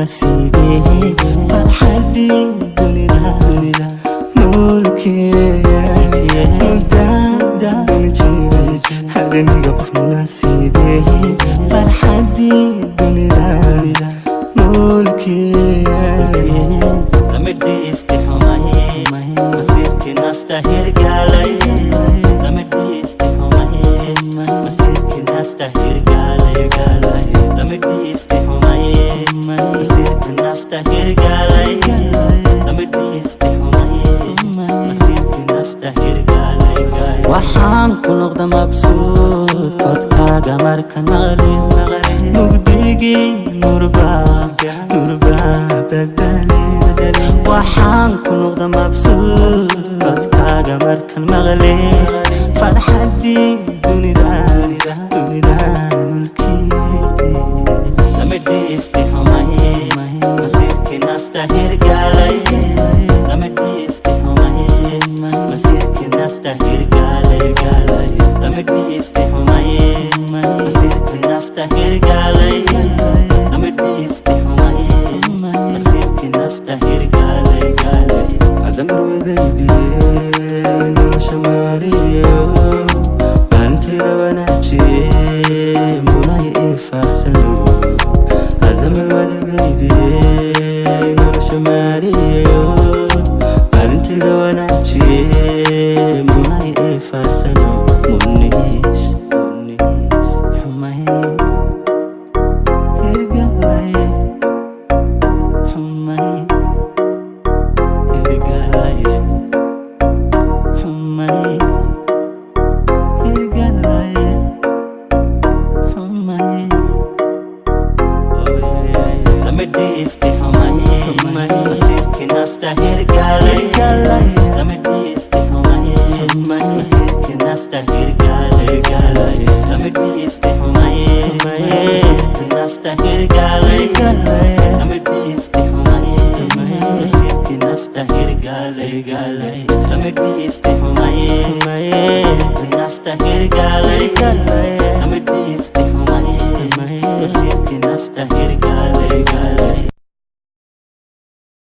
نصيبي فرحتي دنيا ملكي دا نجيبي هذا نقف نصيبي فرحتي دنيا ملكي لما ديفتي حماي مسيرك نفتح رجالي لما ديفتي حماي مسيرك نفتح رجالي لما ديفتي حماي مسيرك نفتح رجالي لما ديفتي حماي مسيرك نفتح رجالي waxaan ku noqda mabsuud codkaaga marka naqli mugdigii nurba badali waxaan ku noqda mabsuud codkaaga markan maqli farxadii dunida mulki lama diifti xumaye masiirkii nafta hirgaalay lama diifti xumaye masiirkii nafta hirgaalay lama diifti xumaye masiirkii nafta hirgaalay lama diifti xumaye masiirkii nafta hirgaalay adamar wadaydiyey nolosha maaliyo maantayda wanaajiyey munay ii faaxsano adamar wadaydiyey nolosha maaliyo maantayda wanaajiyey munay ii faaxsano muniis xumaye hirgaalay xumaye hirgaalay xumaye hirgaalay xumaye lama diifti xumaye masiirkii nafta hirgaalay lama diifti xumaye masiirkii nafta hirgaalay lama diifti xumaye masiirkii nafta hirgaalay lama diifti xumaye masiirkii nafta hirgaalay lama diifti xumaye masiirkii nafta hirgaalay lama diifti